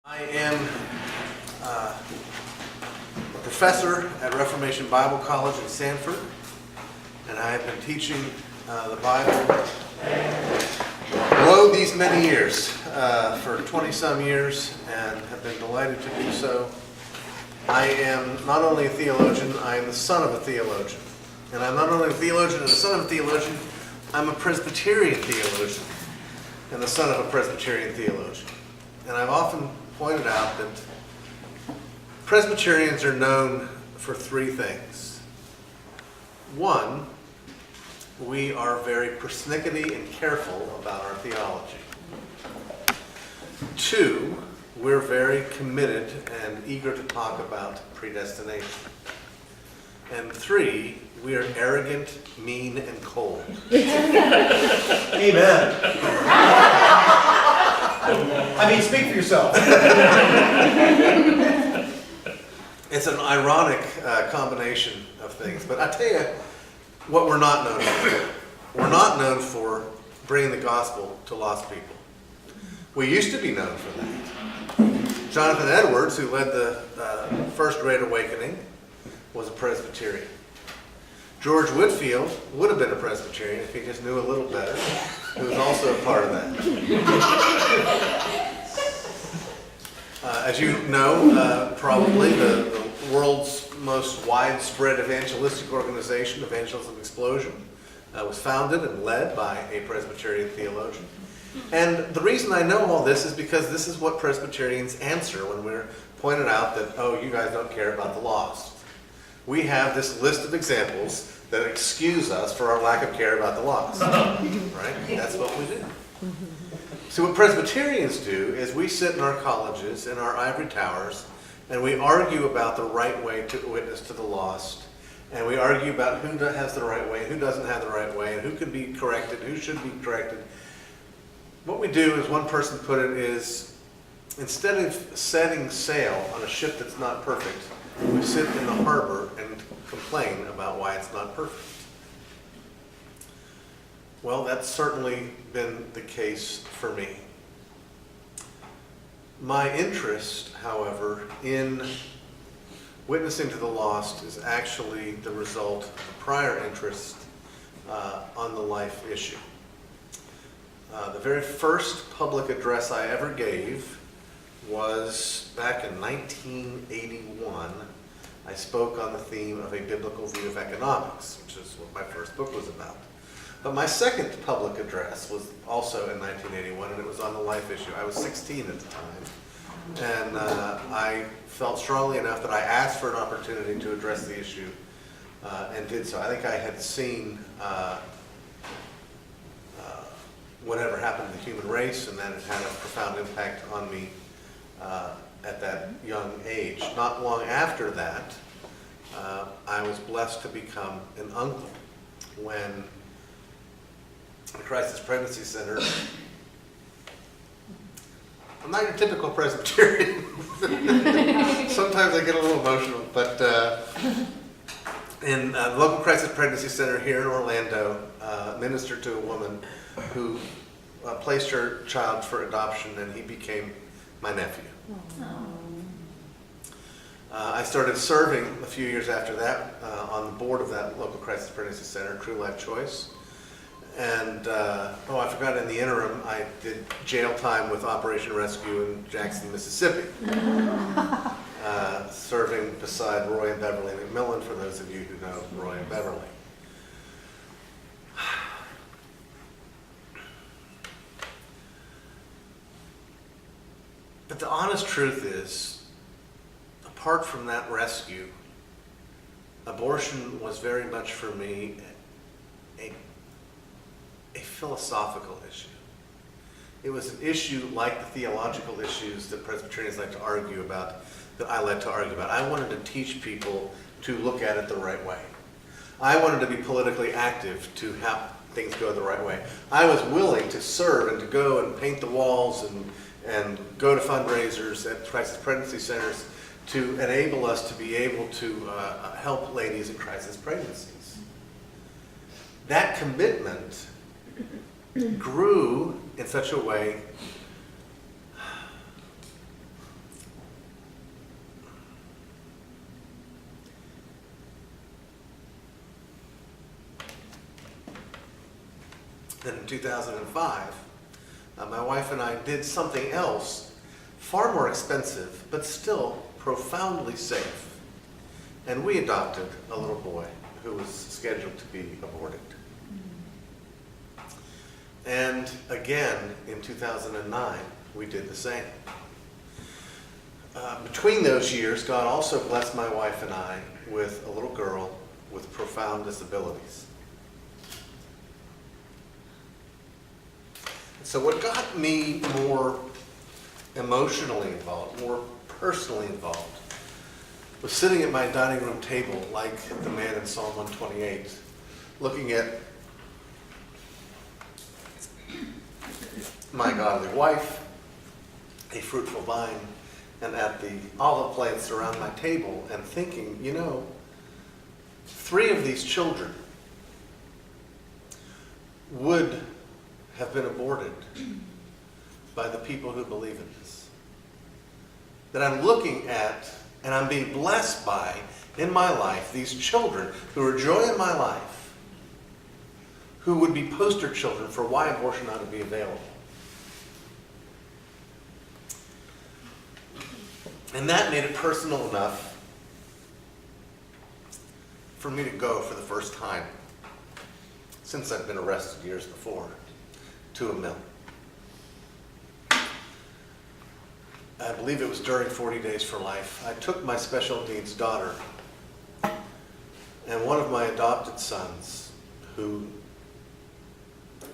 I am a professor at Reformation Bible College in Sanford, and I have been teaching the Bible below these many years, for 20-some years, and have been delighted to do so. I am not only a theologian, I am the son of a theologian. And I'm not only a theologian and the son of a theologian, I'm a Presbyterian theologian and the son of a Presbyterian theologian. And I've often pointed out that Presbyterians are known for three things. One, we are very persnickety and careful about our theology. Two, we're very committed and eager to talk about predestination. And three, we are arrogant, mean, and cold. Amen. I mean, speak for yourself. It's an ironic combination of things. But I tell you what we're not known for. We're not known for bringing the gospel to lost people. We used to be known for that. Jonathan Edwards, who led the First Great Awakening, was a Presbyterian. George Whitefield would have been a Presbyterian if he just knew a little better. He was also a part of that. As you know, probably the world's most widespread evangelistic organization, Evangelism Explosion, was founded and led by a Presbyterian theologian. And the reason I know all this is because this is what Presbyterians answer when we're pointed out that, oh, you guys don't care about the lost. We have this list of examples that excuse us for our lack of care about the lost. Right? That's what we do. So what Presbyterians do is we sit in our colleges, in our ivory towers, and we argue about the right way to witness to the lost. And we argue about who has the right way, who doesn't have the right way, and who can be corrected, who should be corrected. What we do, as one person put it, is instead of setting sail on a ship that's not perfect, we sit in the harbor and complain about why it's not perfect. Well, that's certainly been the case for me. My interest, however, in witnessing to the lost is actually the result of a prior interest on the life issue. The very first public address I ever gave was back in 1981. I spoke on the theme of a biblical view of economics, which is what my first book was about. But my second public address was also in 1981, and it was on the life issue. I was 16 at the time, and I felt strongly enough that I asked for an opportunity to address the issue, and did so. I think I had seen whatever happened to the human race, and that it had a profound impact on me at that young age. Not long after that, I was blessed to become an uncle when the Crisis Pregnancy Center. I'm not your typical Presbyterian. Sometimes I get a little emotional, but in the local Crisis Pregnancy Center here in Orlando, ministered to a woman who placed her child for adoption, and he became my nephew. I started serving a few years after that on the board of that local Crisis Pregnancy Center, True Life Choice. And, I forgot, in the interim, I did jail time with Operation Rescue in Jackson, Mississippi, serving beside Roy and Beverly McMillan, for those of you who know Roy and Beverly. But the honest truth is, apart from that rescue, abortion was very much for me a philosophical issue. It was an issue like the theological issues that Presbyterians like to argue about, that I like to argue about. I wanted to teach people to look at it the right way. I wanted to be politically active to have things go the right way. I was willing to serve and to go and paint the walls and go to fundraisers at crisis pregnancy centers to enable us to be able to help ladies in crisis pregnancies. That commitment grew in such a way And in 2005, my wife and I did something else, far more expensive, but still profoundly safe. And we adopted a little boy who was scheduled to be aborted. And again, in 2009, we did the same. Between those years, God also blessed my wife and I with a little girl with profound disabilities. So what got me more emotionally involved, more personally involved, was sitting at my dining room table like the man in Psalm 128, looking at my godly wife, a fruitful vine, and at the olive plants around my table, and thinking, 3 of these children would have been aborted by the people who believe in this. That I'm looking at and I'm being blessed by in my life these children who are joy in my life, who would be poster children for why abortion ought to be available. And that made it personal enough for me to go for the first time, since I'd been arrested years before, to a mill. I believe it was during 40 Days for Life. I took my special needs daughter and one of my adopted sons, who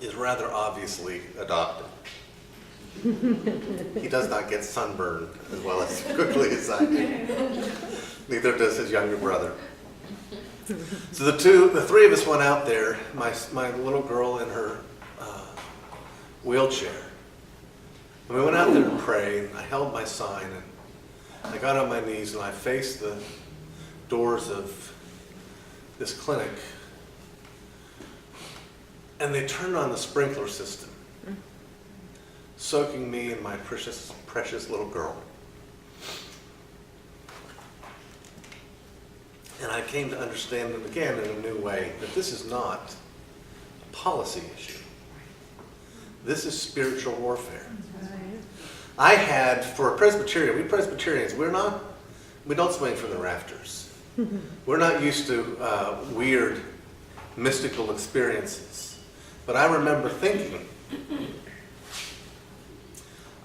is rather obviously adopted. He does not get sunburned as well as quickly as I do. Neither does his younger brother. So the 3 of us went out there, my little girl in her wheelchair. And we went out there to pray, and I held my sign, and I got on my knees, and I faced the doors of this clinic. And they turned on the sprinkler system, soaking me and my precious, precious little girl. And I came to understand it again in a new way, that this is not a policy issue. This is spiritual warfare. I had, for a Presbyterian, we Presbyterians, we don't swing from the rafters. We're not used to weird, mystical experiences. But I remember thinking,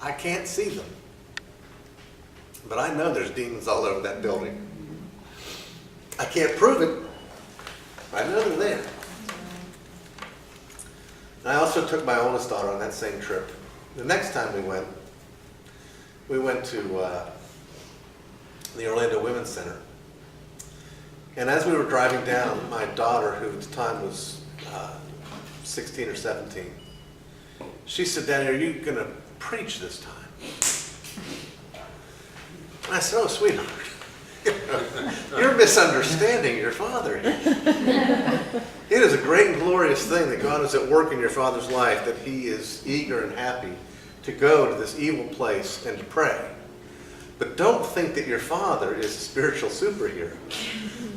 I can't see them, but I know there's demons all over that building. I can't prove it, but I know they're there. And I also took my oldest daughter on that same trip. The next time we went to the Orlando Women's Center. And as we were driving down, my daughter, who at the time was 16 or 17, she said, "Daddy, are you going to preach this time?" And I said, "Oh, sweetheart, you're misunderstanding your father. It is a great and glorious thing that God is at work in your father's life, that he is eager and happy to go to this evil place and to pray. But don't think that your father is a spiritual superhero.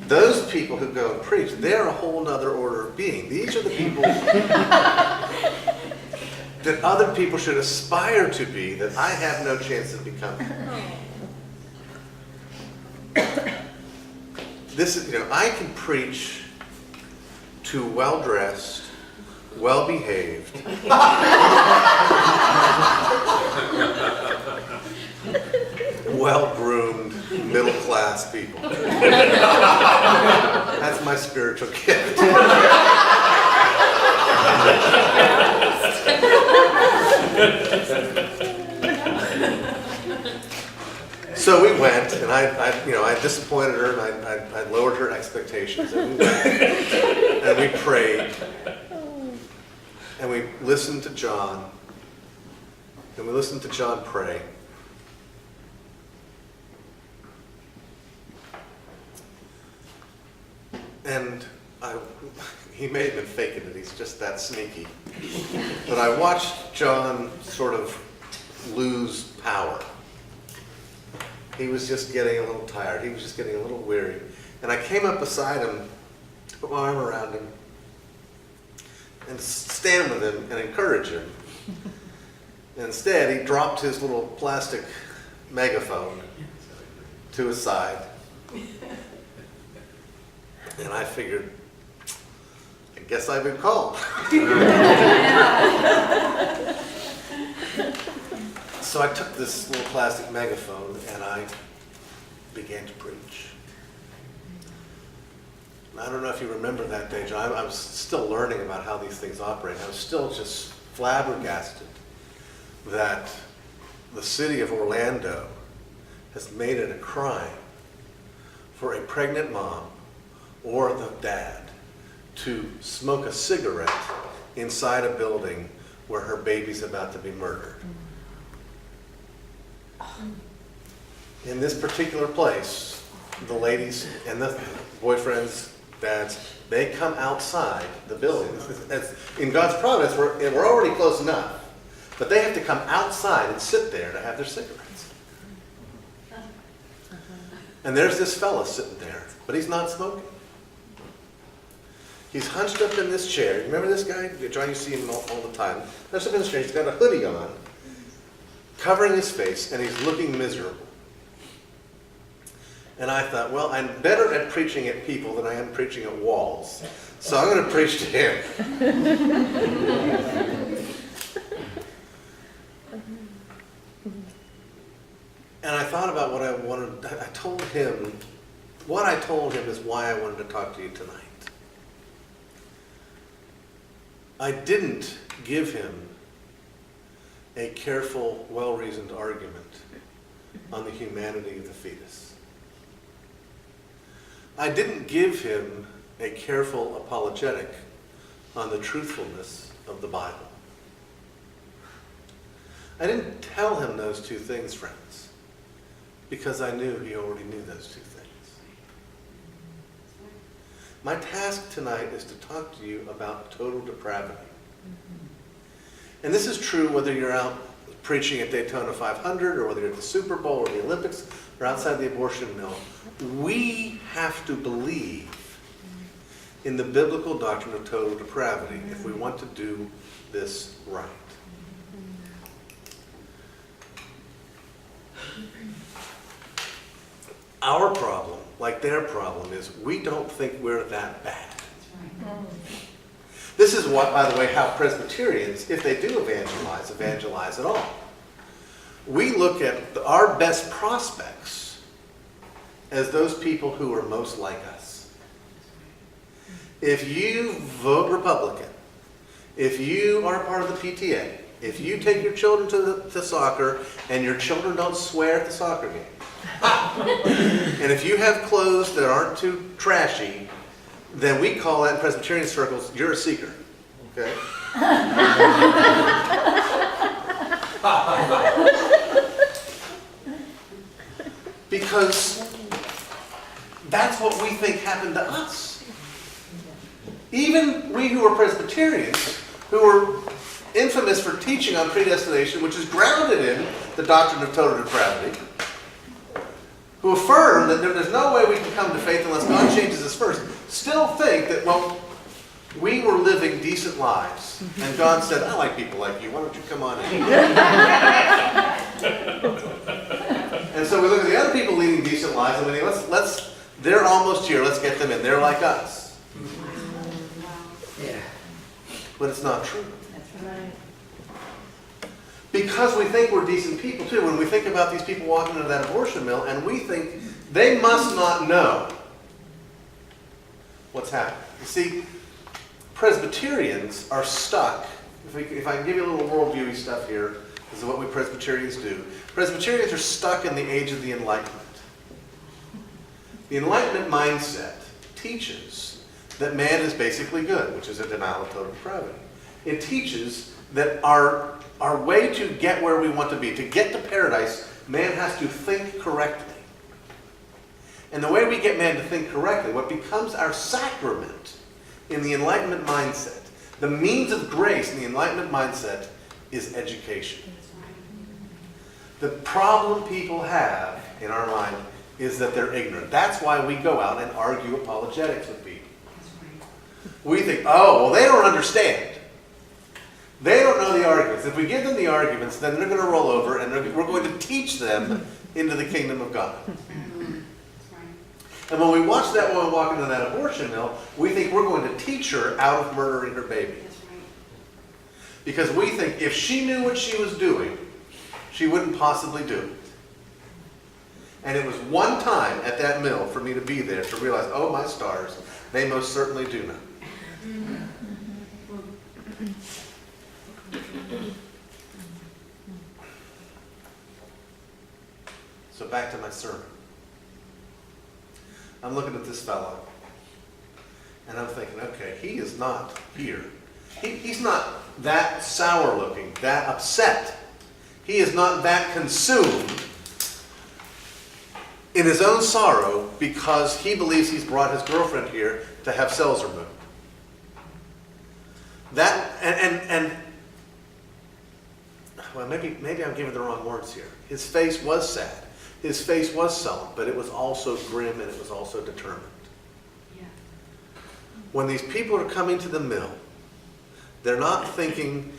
Those people who go and preach, they're a whole other order of being. These are the people that other people should aspire to be, that I have no chance of becoming." This is, I can preach to well-dressed, well-behaved, well-groomed, middle-class people. That's my spiritual gift. So we went, and I disappointed her, and I lowered her expectations, and we went, and we prayed, and we listened to John, and we listened to John pray. And he may have been faking it, he's just that sneaky. But I watched John sort of lose power. He was just getting a little tired. He was just getting a little weary. And I came up beside him, put my arm around him, and stand with him and encourage him. Instead, he dropped his little plastic megaphone to his side. And I figured, I guess I've been called. So I took this little plastic megaphone and I began to preach. And I don't know if you remember that day, John. I was still learning about how these things operate. I was still just flabbergasted that the city of Orlando has made it a crime for a pregnant mom or the dad to smoke a cigarette inside a building where her baby's about to be murdered. In this particular place, the ladies and the boyfriends, dads, they come outside the building. In God's providence, we're already close enough, but they have to come outside and sit there to have their cigarettes. And there's this fella sitting there, but he's not smoking. He's hunched up in this chair. Remember this guy? John, you see him all the time. Hunched up in this chair. He's got a hoodie on, covering his face, and he's looking miserable. And I thought, well, I'm better at preaching at people than I am preaching at walls. So I'm going to preach to him. And I thought about what I wanted. I told him, what I told him is why I wanted to talk to you tonight. I didn't give him a careful, well-reasoned argument on the humanity of the fetus. I didn't give him a careful apologetic on the truthfulness of the Bible. I didn't tell him those two things, friends, because I knew he already knew those two things. My task tonight is to talk to you about total depravity. And this is true whether you're out preaching at Daytona 500 or whether you're at the Super Bowl or the Olympics or outside the abortion mill. We have to believe in the biblical doctrine of total depravity if we want to do this right. Our problem, like their problem, is we don't think we're that bad. This is what, by the way, how Presbyterians, if they do evangelize at all. We look at our best prospects as those people who are most like us. If you vote Republican, if you are part of the PTA, if you take your children to soccer and your children don't swear at the soccer game, and if you have clothes that aren't too trashy, then we call that in Presbyterian circles, you're a seeker. Okay? Because that's what we think happened to us. Even we who are Presbyterians, who are infamous for teaching on predestination, which is grounded in the doctrine of total depravity, who affirm that there's no way we can come to faith unless God changes us first, still think that, well, we were living decent lives. And God said, I like people like you. Why don't you come on in? And so we look at the other people leading decent lives and we think, they're almost here. Let's get them in. They're like us. Yeah. But it's not true. That's right. Because we think we're decent people too. When we think about these people walking into that abortion mill and we think they must not know what's happening. You see, Presbyterians are stuck. If I can give you a little worldview stuff here, this is what we Presbyterians do. Presbyterians are stuck in the age of the Enlightenment. The Enlightenment mindset teaches that man is basically good, which is a denial of total depravity. It teaches that our way to get where we want to be, to get to paradise, man has to think correctly. And the way we get man to think correctly, what becomes our sacrament in the Enlightenment mindset, the means of grace in the Enlightenment mindset, is education. The problem people have in our mind is that they're ignorant. That's why we go out and argue apologetics with people. We think, oh, well, they don't understand. They don't know the arguments. If we give them the arguments, then they're going to roll over and we're going to teach them into the kingdom of God. And when we watch that woman walk into that abortion mill, we think we're going to teach her out of murdering her baby. Because we think if she knew what she was doing, she wouldn't possibly do it. And it was one time at that mill for me to be there to realize, oh my stars, they most certainly do know. So back to my sermon. I'm looking at this fellow, and I'm thinking, okay, he is not here. He's not that sour looking, that upset. He is not that consumed in his own sorrow because he believes he's brought his girlfriend here to have cells removed. That, well, maybe I'm giving the wrong words here. His face was sad. His face was sullen, but it was also grim and it was also determined. Yeah. When these people are coming to the mill, they're not thinking,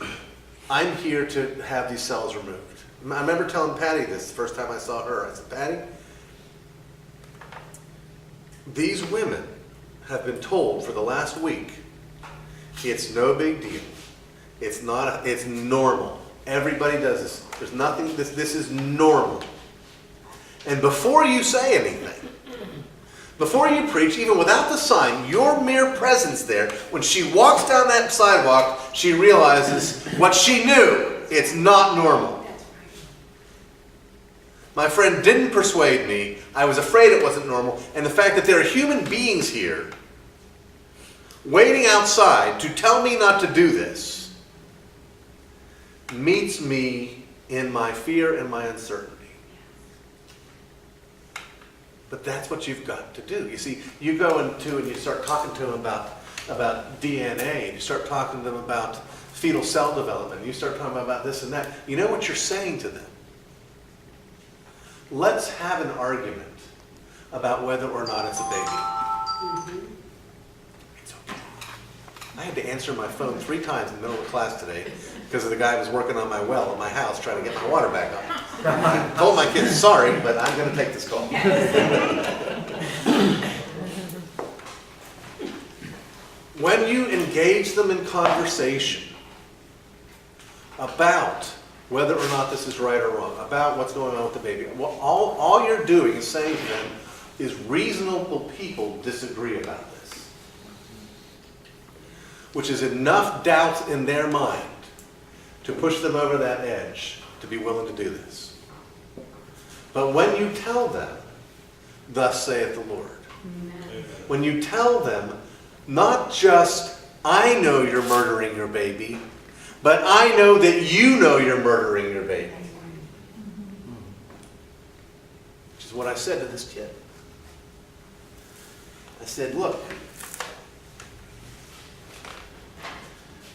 I'm here to have these cells removed. I remember telling Patty this the first time I saw her. I said, Patty, these women have been told for the last week, it's no big deal. It's not, it's normal. Everybody does this. There's nothing, this is normal. And before you say anything, before you preach, even without the sign, your mere presence there, when she walks down that sidewalk, she realizes what she knew. It's not normal. My friend didn't persuade me. I was afraid it wasn't normal. And the fact that there are human beings here waiting outside to tell me not to do this meets me in my fear and my uncertainty. But that's what you've got to do. You see, you go into and you start talking to them about DNA, and you start talking to them about fetal cell development, and you start talking about this and that. You know what you're saying to them? Let's have an argument about whether or not it's a baby. Mm-hmm. It's okay. I had to answer my phone 3 times in the middle of class today because the guy was working on my well at my house trying to get my water back on. I told my kids, sorry, but I'm going to take this call. When you engage them in conversation about whether or not this is right or wrong, about what's going on with the baby, all you're doing is saying to them is reasonable people disagree about this. Which is enough doubt in their mind to push them over that edge to be willing to do this. But when you tell them, thus saith the Lord, when you tell them, not just, I know you're murdering your baby, but I know that you know you're murdering your baby. Which is what I said to this kid. I said, look,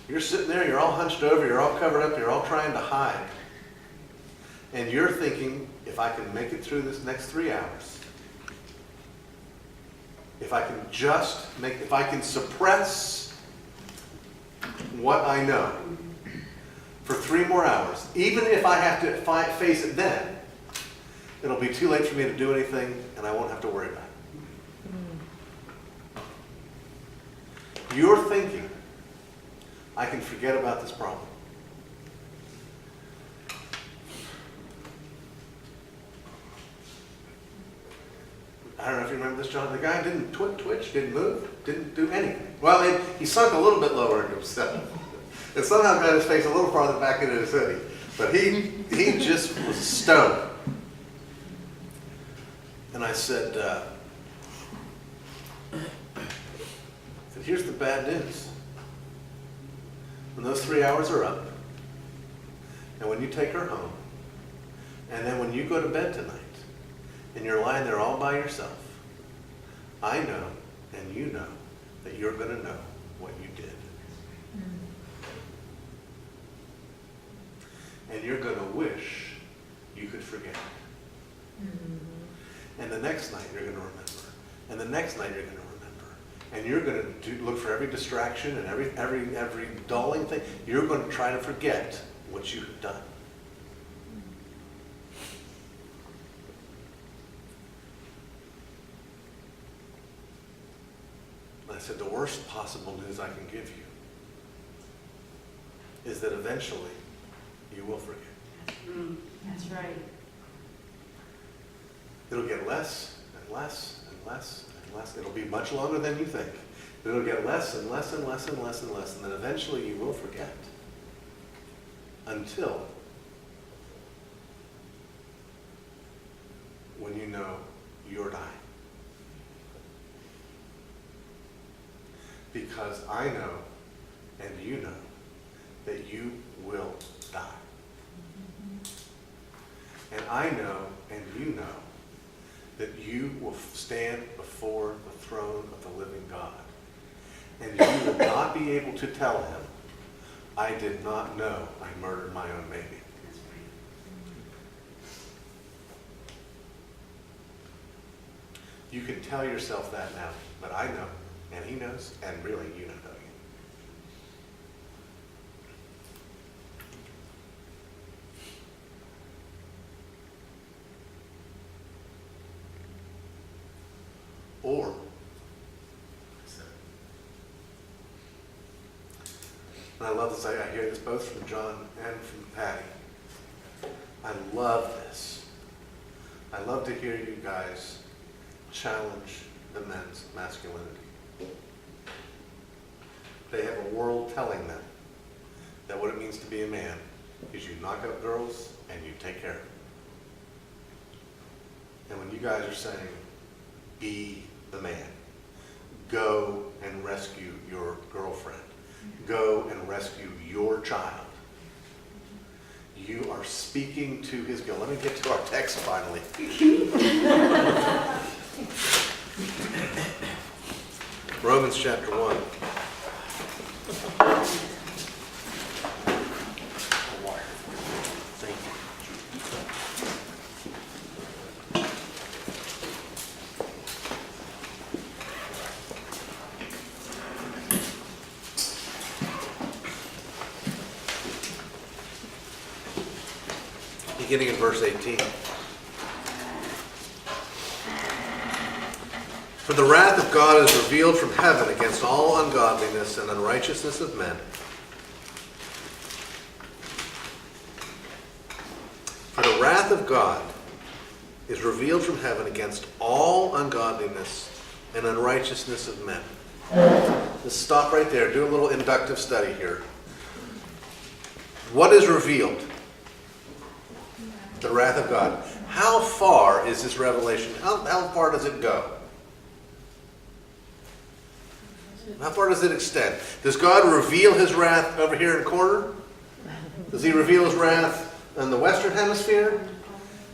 you're sitting there, you're all hunched over, you're all covered up, you're all trying to hide. And you're thinking, if I can make it through this next 3 hours, if I can suppress what I know for 3 more hours, even if I have to face it then, it'll be too late for me to do anything and I won't have to worry about it. You're thinking, I can forget about this problem. I don't know if you remember this, John. The guy didn't twitch, didn't move, didn't do anything. Well, he sunk a little bit lower into himself. And somehow got his face a little farther back into his hoodie. But he just was stoned. And I said, here's the bad news. When those 3 hours are up, and when you take her home, and then when you go to bed tonight, and you're lying there all by yourself, I know, and you know, that you're going to know what you did. And you're going to wish you could forget. And the next night you're going to remember. And the next night you're going to remember. and you're going to look for every distraction and every dulling thing. You're going to try to forget what you have done. And I said, the worst possible news I can give you is that eventually you will forget. That's right. It'll get less and less and less and less. It'll be much longer than you think. But it'll get less and less and less and less and less, and then eventually you will forget. Until when you know you're dying. Because I know and you know that you will die. And I know and you know that you will stand before the throne of the living God. And you will not be able to tell him, I did not know I murdered my own baby. That's right. You can tell yourself that now, but I know, and he knows, and really you don't know. Or, and I love this, I hear this both from John and from Patty. I love this. I love to hear you guys challenge the men's masculinity. They have a world telling them that what it means to be a man is you knock up girls and you take care of them. And when you guys are saying, be the man. Go and rescue your girlfriend. Go and rescue your child. You are speaking to his guilt. Let me get to our text finally. Romans chapter 1. Thank you. Beginning in verse 18. For the wrath of God is revealed from heaven against all ungodliness and unrighteousness of men. For the wrath of God is revealed from heaven against all ungodliness and unrighteousness of men. Let's stop right there. Do a little inductive study here. What is revealed? The wrath of God. How far is this revelation? How far does it go? How far does it extend? Does God reveal his wrath over here in the corner? Does he reveal his wrath in the Western Hemisphere?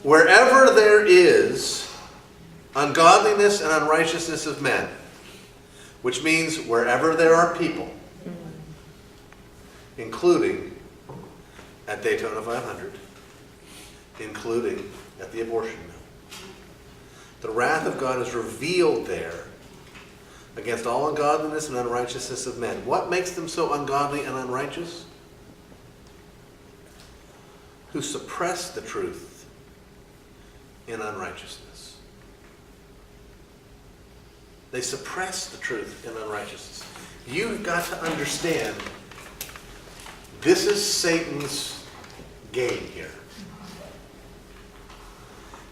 Wherever there is ungodliness and unrighteousness of men, which means wherever there are people, including at Daytona 500, including at the abortion mill. The wrath of God is revealed there against all ungodliness and unrighteousness of men. What makes them so ungodly and unrighteous? Who suppress the truth in unrighteousness. They suppress the truth in unrighteousness. You've got to understand, this is Satan's game here.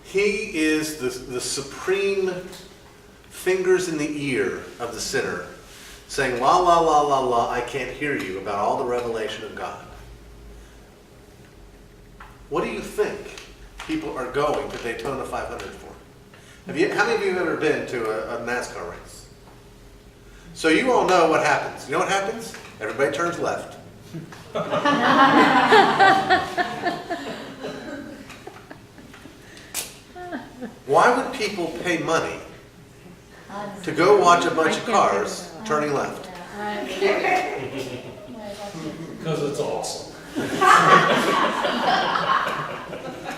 He is the supreme fingers in the ear of the sinner, saying, la, la, la, la, la, I can't hear you about all the revelation of God. What do you think people are going to Daytona 500 for? How many of you have ever been to a NASCAR race? So you all know what happens. You know what happens? Everybody turns left. Why would people pay money to go watch a bunch of cars turning left? Because it's awesome.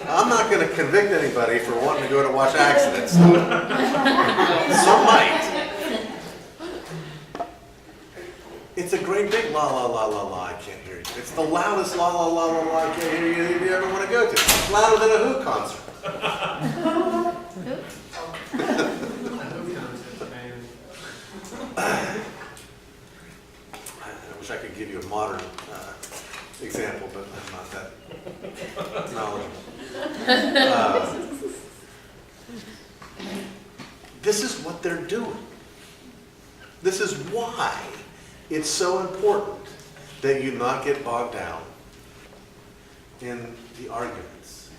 I'm not going to convict anybody for wanting to go to watch accidents. Some might. big la la la la la, I can't hear you. It's the loudest la la la la la, I can't hear you ever want to go to. It's louder than a Who concert. I wish I could give you a modern example, but I'm not that knowledgeable. This is what they're doing. This is why it's so important that you not get bogged down in the arguments,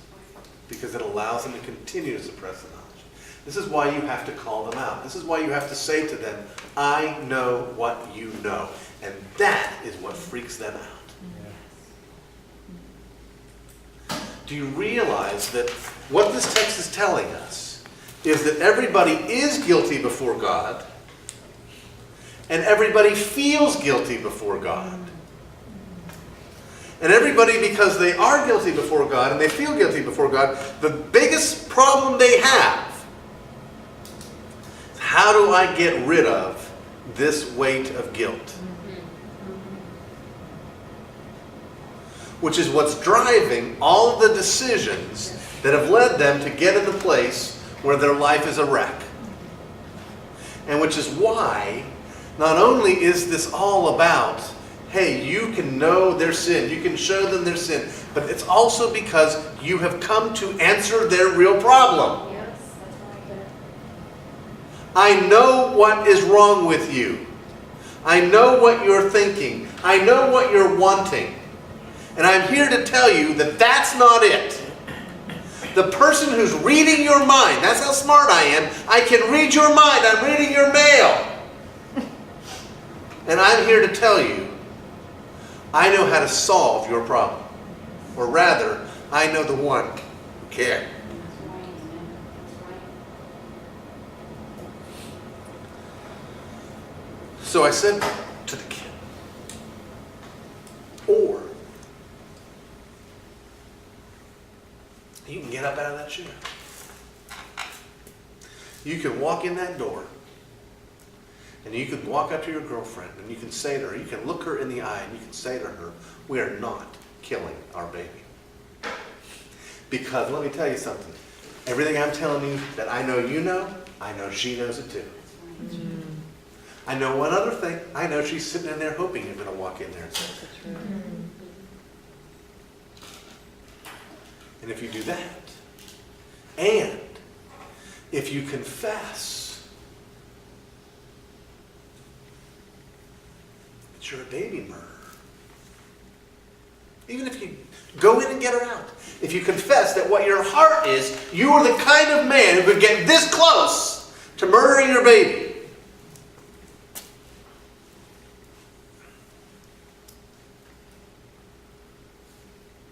because it allows them to continue to suppress the knowledge. This is why you have to call them out. This is why you have to say to them, I know what you know. And that is what freaks them out. Do you realize that what this text is telling us is that everybody is guilty before God, and everybody feels guilty before God. And everybody, because they are guilty before God and they feel guilty before God, the biggest problem they have is, how do I get rid of this weight of guilt? Which is what's driving all of the decisions that have led them to get in the place where their life is a wreck. And which is why not only is this all about, hey, you can know their sin, you can show them their sin, but it's also because you have come to answer their real problem. Yes, that's right. I know what is wrong with you. I know what you're thinking. I know what you're wanting. And I'm here to tell you that that's not it. The person who's reading your mind, that's how smart I am. I can read your mind. I'm reading your mail. And I'm here to tell you, I know how to solve your problem. Or rather, I know the one who can. That's right, man. That's right. So I said to the kid, or you can get up out of that chair. You can walk in that door, and you can walk up to your girlfriend, and you can say to her, you can look her in the eye, and you can say to her, we are not killing our baby. Because let me tell you something. Everything I'm telling you that I know you know, I know she knows it too. I know one other thing. I know she's sitting in there hoping you're going to walk in there and say it. And if you do that, and if you confess that you're a baby murderer, even if you go in and get her out, if you confess that what your heart is, you are the kind of man who could get this close to murdering your baby,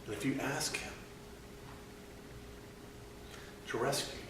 and if you ask him to rescue you,